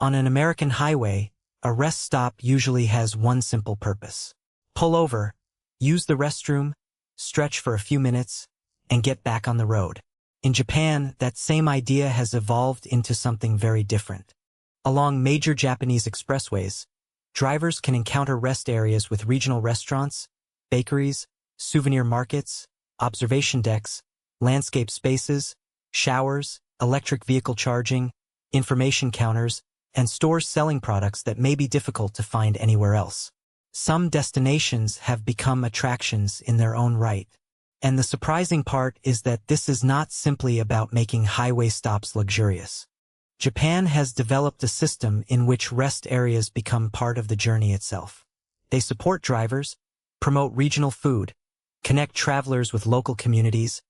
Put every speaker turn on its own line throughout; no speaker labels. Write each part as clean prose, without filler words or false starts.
On an American highway, a rest stop usually has one simple purpose. Pull over, use the restroom, stretch for a few minutes, and get back on the road. In Japan, that same idea has evolved into something very different. Along major Japanese expressways, drivers can encounter rest areas with regional restaurants, bakeries, souvenir markets, observation decks, landscape spaces, showers, electric vehicle charging, information counters, and stores selling products that may be difficult to find anywhere else. Some destinations have become attractions in their own right. And the surprising part is that this is not simply about making highway stops luxurious. Japan has developed a system in which rest areas become part of the journey itself. They support drivers, promote regional food, connect travelers with local communities,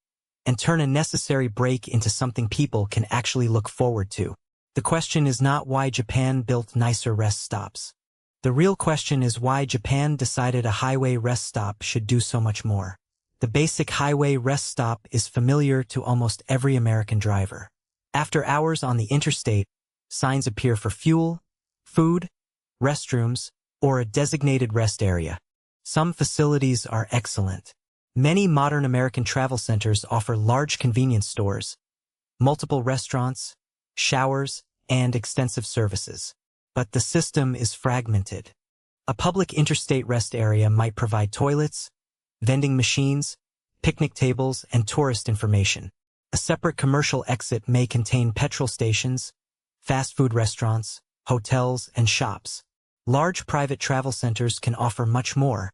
and turn a necessary break into something people can actually look forward to. The question is not why Japan built nicer rest stops. The real question is why Japan decided a highway rest stop should do so much more. The basic highway rest stop is familiar to almost every American driver. After hours on the interstate, signs appear for fuel, food, restrooms, or a designated rest area. Some facilities are excellent. Many modern American travel centers offer large convenience stores, multiple restaurants, showers, and extensive services. But the system is fragmented. A public interstate rest area might provide toilets, vending machines, picnic tables, and tourist information. A separate commercial exit may contain petrol stations, fast food restaurants, hotels, and shops. Large private travel centers can offer much more,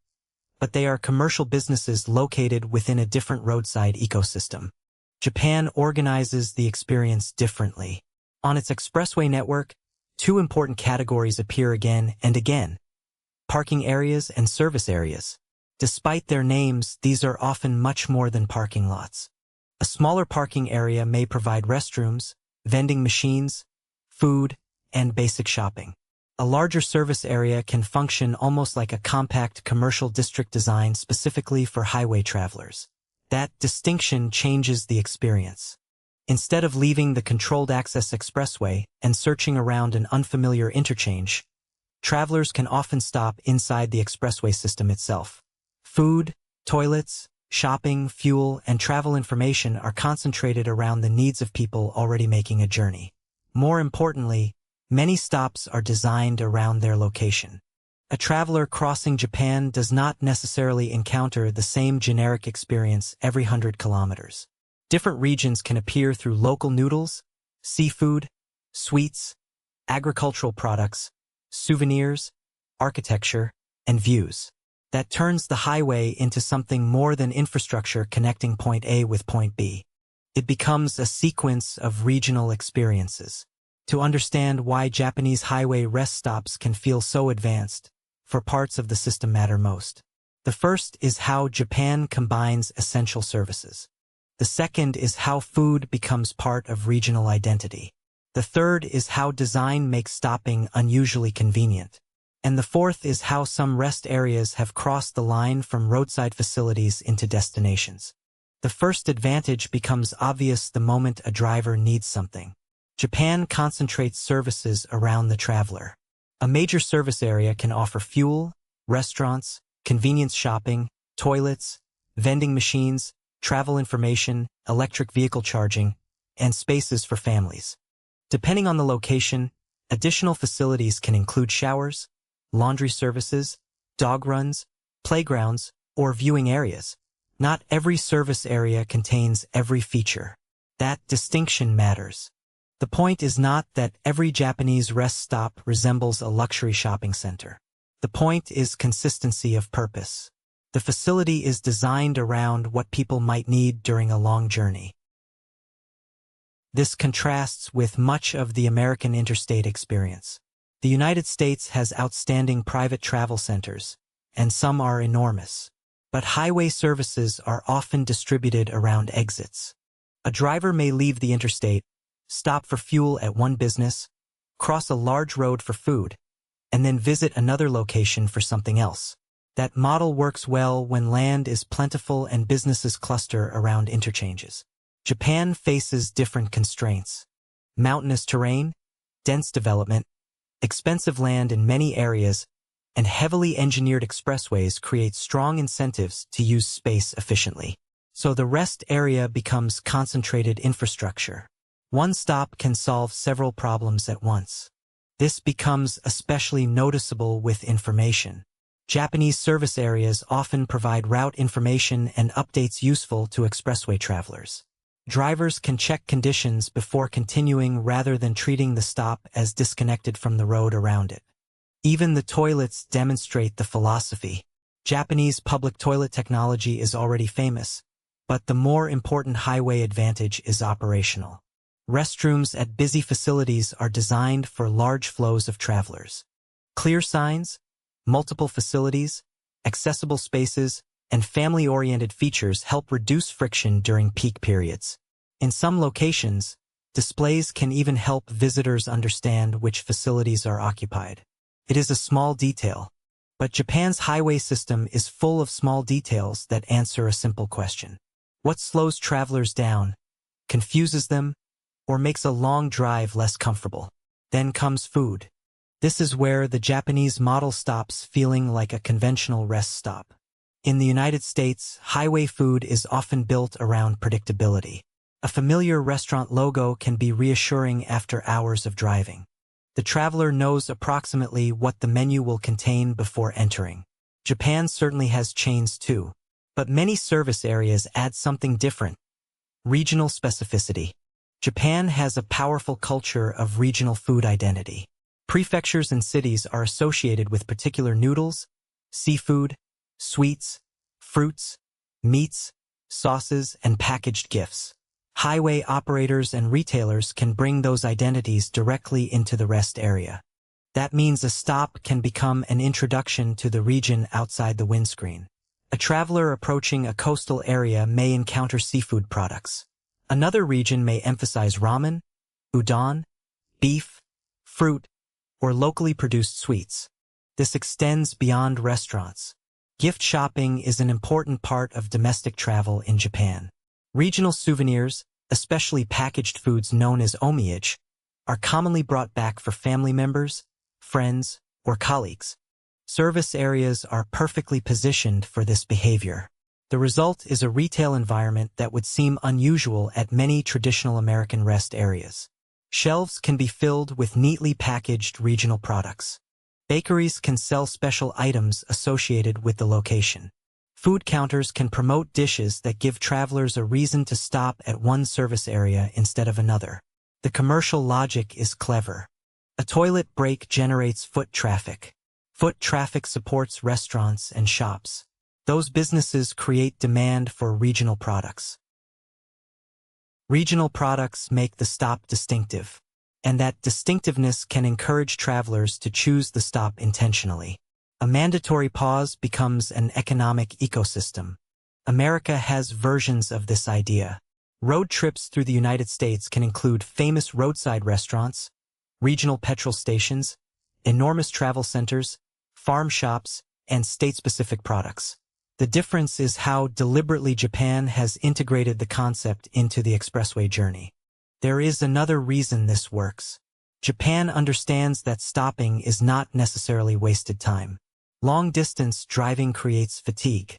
but they are commercial businesses located within a different roadside ecosystem. Japan organizes the experience differently. On its expressway network, two important categories appear again and again: parking areas and service areas. Despite their names, these are often much more than parking lots. A smaller parking area may provide restrooms, vending machines, food, and basic shopping. A larger service area can function almost like a compact commercial district designed specifically for highway travelers. That distinction changes the experience. Instead of leaving the controlled access expressway and searching around an unfamiliar interchange, travelers can often stop inside the expressway system itself. Food, toilets, shopping, fuel, and travel information are concentrated around the needs of people already making a journey. More importantly, many stops are designed around their location. A traveler crossing Japan does not necessarily encounter the same generic experience every 100 kilometers. Different regions can appear through local noodles, seafood, sweets, agricultural products, souvenirs, architecture, and views. That turns the highway into something more than infrastructure connecting point A with point B. It becomes a sequence of regional experiences. To understand why Japanese highway rest stops can feel so advanced, four parts of the system matter most. The first is how Japan combines essential services. The second is how food becomes part of regional identity. The third is how design makes stopping unusually convenient. And the fourth is how some rest areas have crossed the line from roadside facilities into destinations. The first advantage becomes obvious the moment a driver needs something. Japan concentrates services around the traveler. A major service area can offer fuel, restaurants, convenience shopping, toilets, vending machines, travel information, electric vehicle charging, and spaces for families. Depending on the location, additional facilities can include showers, laundry services, dog runs, playgrounds, or viewing areas. Not every service area contains every feature. That distinction matters. The point is not that every Japanese rest stop resembles a luxury shopping center. The point is consistency of purpose. The facility is designed around what people might need during a long journey. This contrasts with much of the American interstate experience. The United States has outstanding private travel centers, and some are enormous. But highway services are often distributed around exits. A driver may leave the interstate, stop for fuel at one business, cross a large road for food, and then visit another location for something else. That model works well when land is plentiful and businesses cluster around interchanges. Japan faces different constraints: mountainous terrain, dense development, Expensive land in many areas and heavily engineered expressways create strong incentives to use space efficiently. So the rest area becomes concentrated infrastructure. One stop can solve several problems at once. This becomes especially noticeable with information. Japanese service areas often provide route information and updates useful to expressway travelers. Drivers can check conditions before continuing rather than treating the stop as disconnected from the road around it. Even the toilets demonstrate the philosophy. Japanese public toilet technology is already famous, but the more important highway advantage is operational. Restrooms at busy facilities are designed for large flows of travelers. Clear signs, multiple facilities, accessible spaces, and family-oriented features help reduce friction during peak periods. In some locations, displays can even help visitors understand which facilities are occupied. It is a small detail, but Japan's highway system is full of small details that answer a simple question. What slows travelers down, confuses them, or makes a long drive less comfortable? Then comes food. This is where the Japanese model stops feeling like a conventional rest stop. In the United States, highway food is often built around predictability. A familiar restaurant logo can be reassuring after hours of driving. The traveler knows approximately what the menu will contain before entering. Japan certainly has chains too, but many service areas add something different. Regional specificity. Japan has a powerful culture of regional food identity. Prefectures and cities are associated with particular noodles, seafood, sweets, fruits, meats, sauces, and packaged gifts. Highway operators and retailers can bring those identities directly into the rest area. That means a stop can become an introduction to the region outside the windscreen. A traveler approaching a coastal area may encounter seafood products. Another region may emphasize ramen, udon, beef, fruit, or locally produced sweets. This extends beyond restaurants. Gift shopping is an important part of domestic travel in Japan. Regional souvenirs, especially packaged foods known as omiyage, are commonly brought back for family members, friends, or colleagues. Service areas are perfectly positioned for this behavior. The result is a retail environment that would seem unusual at many traditional American rest areas. Shelves can be filled with neatly packaged regional products. Bakeries can sell special items associated with the location. Food counters can promote dishes that give travelers a reason to stop at one service area instead of another. The commercial logic is clever. A toilet break generates foot traffic. Foot traffic supports restaurants and shops. Those businesses create demand for regional products. Regional products make the stop distinctive, and that distinctiveness can encourage travelers to choose the stop intentionally. A mandatory pause becomes an economic ecosystem. America has versions of this idea. Road trips through the United States can include famous roadside restaurants, regional petrol stations, enormous travel centers, farm shops, and state-specific products. The difference is how deliberately Japan has integrated the concept into the expressway journey. There is another reason this works. Japan understands that stopping is not necessarily wasted time. Long-distance driving creates fatigue.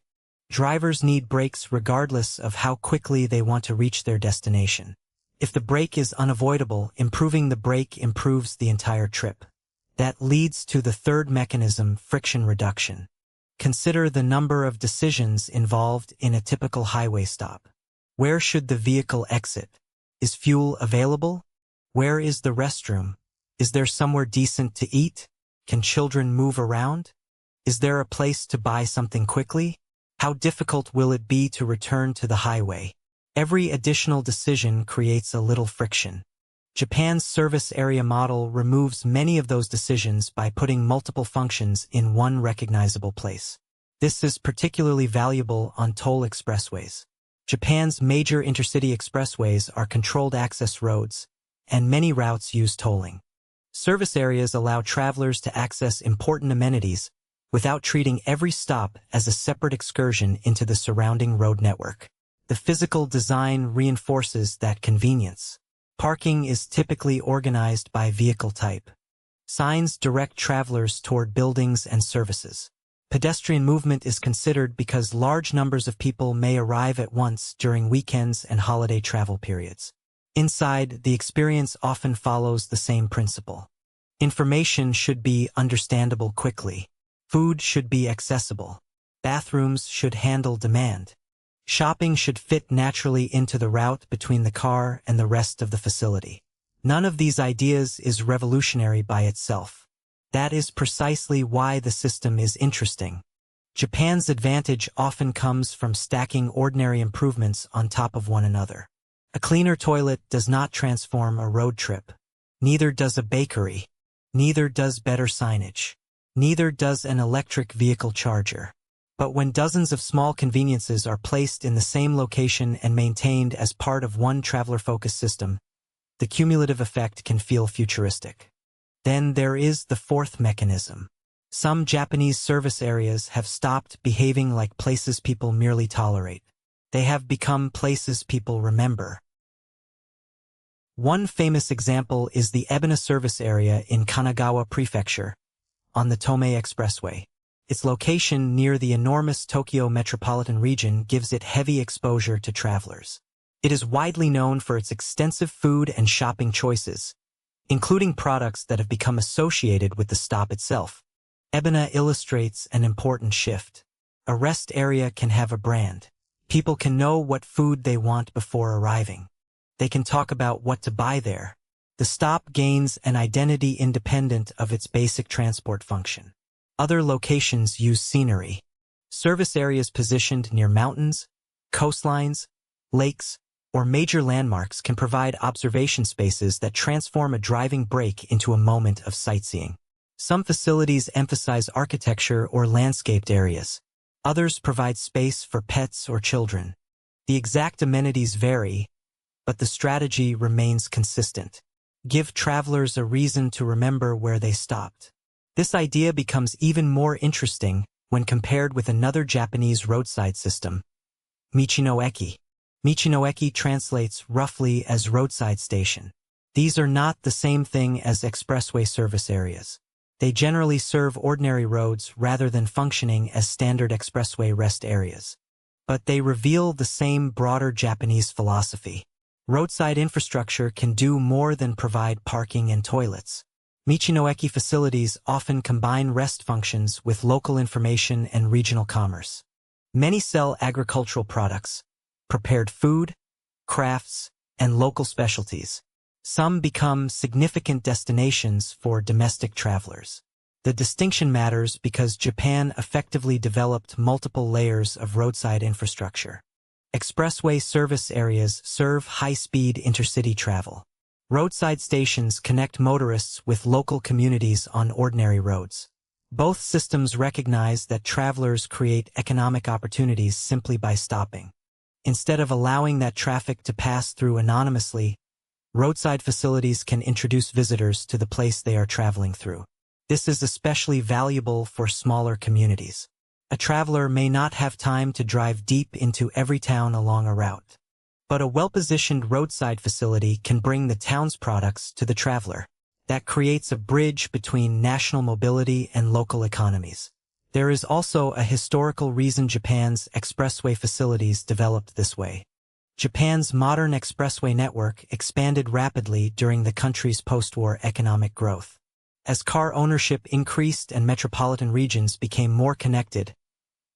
Drivers need breaks regardless of how quickly they want to reach their destination. If the break is unavoidable, improving the break improves the entire trip. That leads to the third mechanism, friction reduction. Consider the number of decisions involved in a typical highway stop. Where should the vehicle exit? Is fuel available? Where is the restroom? Is there somewhere decent to eat? Can children move around? Is there a place to buy something quickly? How difficult will it be to return to the highway? Every additional decision creates a little friction. Japan's service area model removes many of those decisions by putting multiple functions in one recognizable place. This is particularly valuable on toll expressways. Japan's major intercity expressways are controlled access roads, and many routes use tolling. Service areas allow travelers to access important amenities without treating every stop as a separate excursion into the surrounding road network. The physical design reinforces that convenience. Parking is typically organized by vehicle type. Signs direct travelers toward buildings and services. Pedestrian movement is considered because large numbers of people may arrive at once during weekends and holiday travel periods. Inside, the experience often follows the same principle. Information should be understandable quickly. Food should be accessible. Bathrooms should handle demand. Shopping should fit naturally into the route between the car and the rest of the facility. None of these ideas is revolutionary by itself. That is precisely why the system is interesting. Japan's advantage often comes from stacking ordinary improvements on top of one another. A cleaner toilet does not transform a road trip. Neither does a bakery. Neither does better signage. Neither does an electric vehicle charger. But when dozens of small conveniences are placed in the same location and maintained as part of one traveler-focused system, the cumulative effect can feel futuristic. Then there is the fourth mechanism. Some Japanese service areas have stopped behaving like places people merely tolerate. They have become places people remember. One famous example is the Ebina service area in Kanagawa Prefecture, on the Tomei Expressway. Its location near the enormous Tokyo metropolitan region gives it heavy exposure to travelers. It is widely known for its extensive food and shopping choices, including products that have become associated with the stop itself. Ebina illustrates an important shift. A rest area can have a brand. People can know what food they want before arriving. They can talk about what to buy there. The stop gains an identity independent of its basic transport function. Other locations use scenery. Service areas positioned near mountains, coastlines, lakes, or major landmarks can provide observation spaces that transform a driving break into a moment of sightseeing. Some facilities emphasize architecture or landscaped areas. Others provide space for pets or children. The exact amenities vary, but the strategy remains consistent. Give travelers a reason to remember where they stopped. This idea becomes even more interesting when compared with another Japanese roadside system, Michi-no-Eki. Michi-no-Eki translates roughly as roadside station. These are not the same thing as expressway service areas. They generally serve ordinary roads rather than functioning as standard expressway rest areas. But they reveal the same broader Japanese philosophy. Roadside infrastructure can do more than provide parking and toilets. Michi-no-Eki facilities often combine rest functions with local information and regional commerce. Many sell agricultural products, prepared food, crafts, and local specialties. Some become significant destinations for domestic travelers. The distinction matters because Japan effectively developed multiple layers of roadside infrastructure. Expressway service areas serve high-speed intercity travel. Roadside stations connect motorists with local communities on ordinary roads. Both systems recognize that travelers create economic opportunities simply by stopping. Instead of allowing that traffic to pass through anonymously, roadside facilities can introduce visitors to the place they are traveling through. This is especially valuable for smaller communities. A traveler may not have time to drive deep into every town along a route. But a well-positioned roadside facility can bring the town's products to the traveler. That creates a bridge between national mobility and local economies. There is also a historical reason Japan's expressway facilities developed this way. Japan's modern expressway network expanded rapidly during the country's post-war economic growth. As car ownership increased and metropolitan regions became more connected,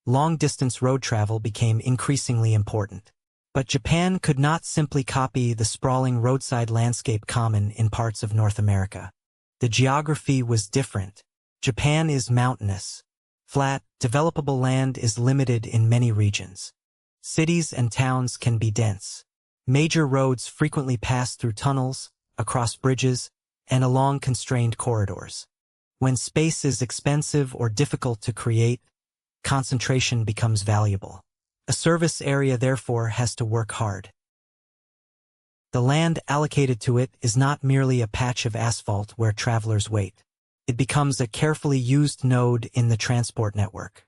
long-distance road travel became increasingly important. But Japan could not simply copy the sprawling roadside landscape common in parts of North America. The geography was different. Japan is mountainous. Flat, developable land is limited in many regions. Cities and towns can be dense. Major roads frequently pass through tunnels, across bridges, and along constrained corridors. When space is expensive or difficult to create, concentration becomes valuable. A service area therefore has to work hard. The land allocated to it is not merely a patch of asphalt where travelers wait. It becomes a carefully used node in the transport network.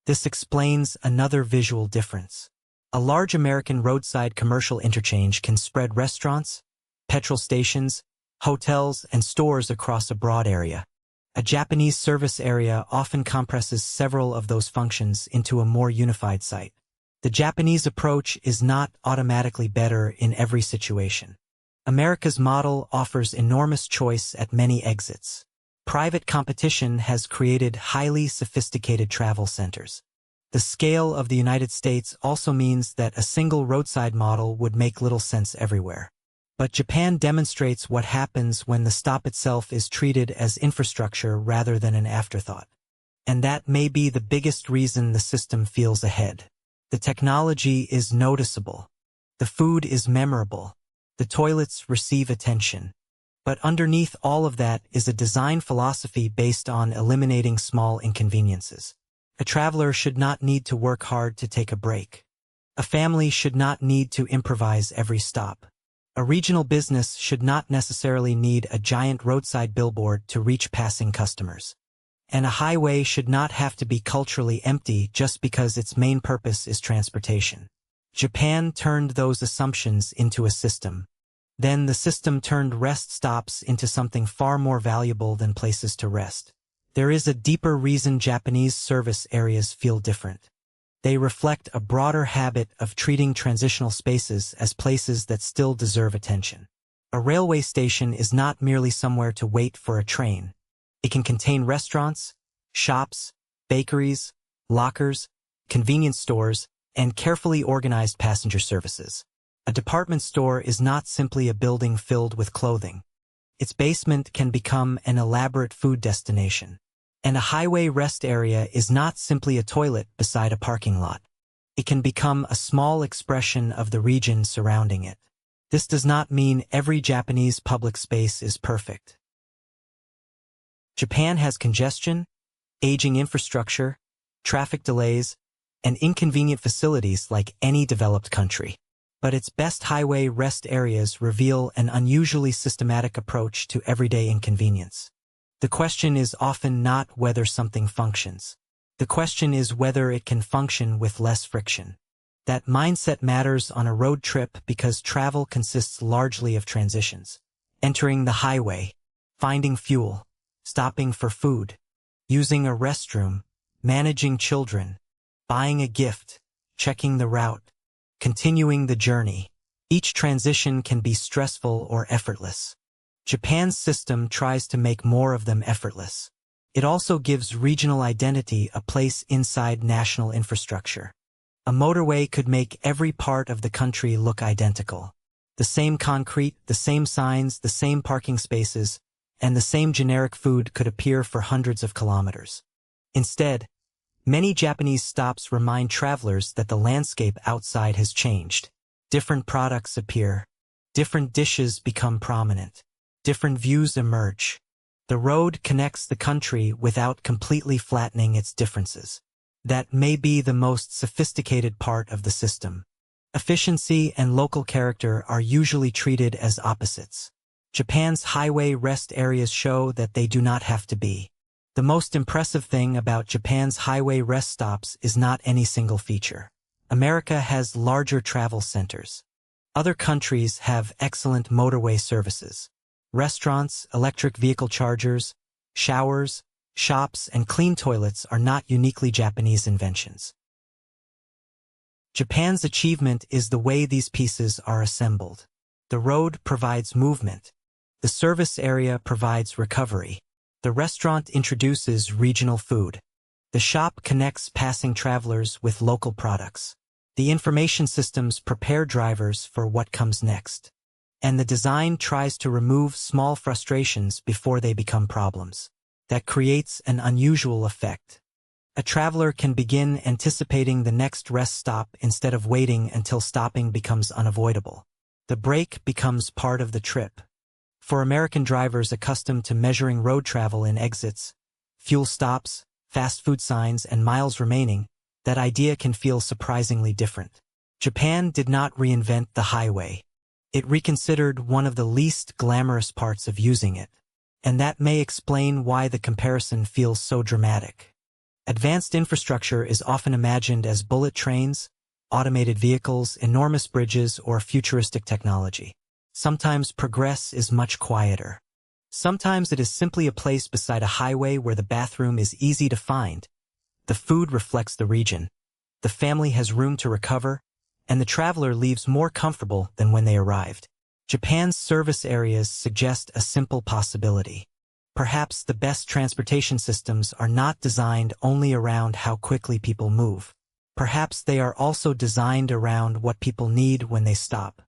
This explains another visual difference. A large American roadside commercial interchange can spread restaurants, petrol stations, hotels, and stores across a broad area. A Japanese service area often compresses several of those functions into a more unified site. The Japanese approach is not automatically better in every situation. America's model offers enormous choice at many exits. Private competition has created highly sophisticated travel centers. The scale of the United States also means that a single roadside model would make little sense everywhere. But Japan demonstrates what happens when the stop itself is treated as infrastructure rather than an afterthought. And that may be the biggest reason the system feels ahead. The technology is noticeable. The food is memorable. The toilets receive attention. But underneath all of that is a design philosophy based on eliminating small inconveniences. A traveler should not need to work hard to take a break. A family should not need to improvise every stop. A regional business should not necessarily need a giant roadside billboard to reach passing customers. And a highway should not have to be culturally empty just because its main purpose is transportation. Japan turned those assumptions into a system. Then the system turned rest stops into something far more valuable than places to rest. There is a deeper reason Japanese service areas feel different. They reflect a broader habit of treating transitional spaces as places that still deserve attention. A railway station is not merely somewhere to wait for a train. It can contain restaurants, shops, bakeries, lockers, convenience stores, and carefully organized passenger services. A department store is not simply a building filled with clothing. Its basement can become an elaborate food destination. And a highway rest area is not simply a toilet beside a parking lot. It can become a small expression of the region surrounding it. This does not mean every Japanese public space is perfect. Japan has congestion, aging infrastructure, traffic delays, and inconvenient facilities like any developed country. But its best highway rest areas reveal an unusually systematic approach to everyday inconvenience. The question is often not whether something functions. The question is whether it can function with less friction. That mindset matters on a road trip because travel consists largely of transitions. Entering the highway, finding fuel, stopping for food, using a restroom, managing children, buying a gift, checking the route, continuing the journey. Each transition can be stressful or effortless. Japan's system tries to make more of them effortless. It also gives regional identity a place inside national infrastructure. A motorway could make every part of the country look identical. The same concrete, the same signs, the same parking spaces, and the same generic food could appear for hundreds of kilometers. Instead, many Japanese stops remind travelers that the landscape outside has changed. Different products appear. Different dishes become prominent. Different views emerge. The road connects the country without completely flattening its differences. That may be the most sophisticated part of the system. Efficiency and local character are usually treated as opposites. Japan's highway rest areas show that they do not have to be. The most impressive thing about Japan's highway rest stops is not any single feature. America has larger travel centers. Other countries have excellent motorway services. Restaurants, electric vehicle chargers, showers, shops, and clean toilets are not uniquely Japanese inventions. Japan's achievement is the way these pieces are assembled. The road provides movement. The service area provides recovery. The restaurant introduces regional food. The shop connects passing travelers with local products. The information systems prepare drivers for what comes next. And the design tries to remove small frustrations before they become problems. That creates an unusual effect. A traveler can begin anticipating the next rest stop instead of waiting until stopping becomes unavoidable. The break becomes part of the trip. For American drivers accustomed to measuring road travel in exits, fuel stops, fast food signs, and miles remaining, that idea can feel surprisingly different. Japan did not reinvent the highway. It reconsidered one of the least glamorous parts of using it. And that may explain why the comparison feels so dramatic. Advanced infrastructure is often imagined as bullet trains, automated vehicles, enormous bridges, or futuristic technology. Sometimes progress is much quieter. Sometimes it is simply a place beside a highway where the bathroom is easy to find. The food reflects the region. The family has room to recover, and the traveler leaves more comfortable than when they arrived. Japan's service areas suggest a simple possibility. Perhaps the best transportation systems are not designed only around how quickly people move. Perhaps they are also designed around what people need when they stop.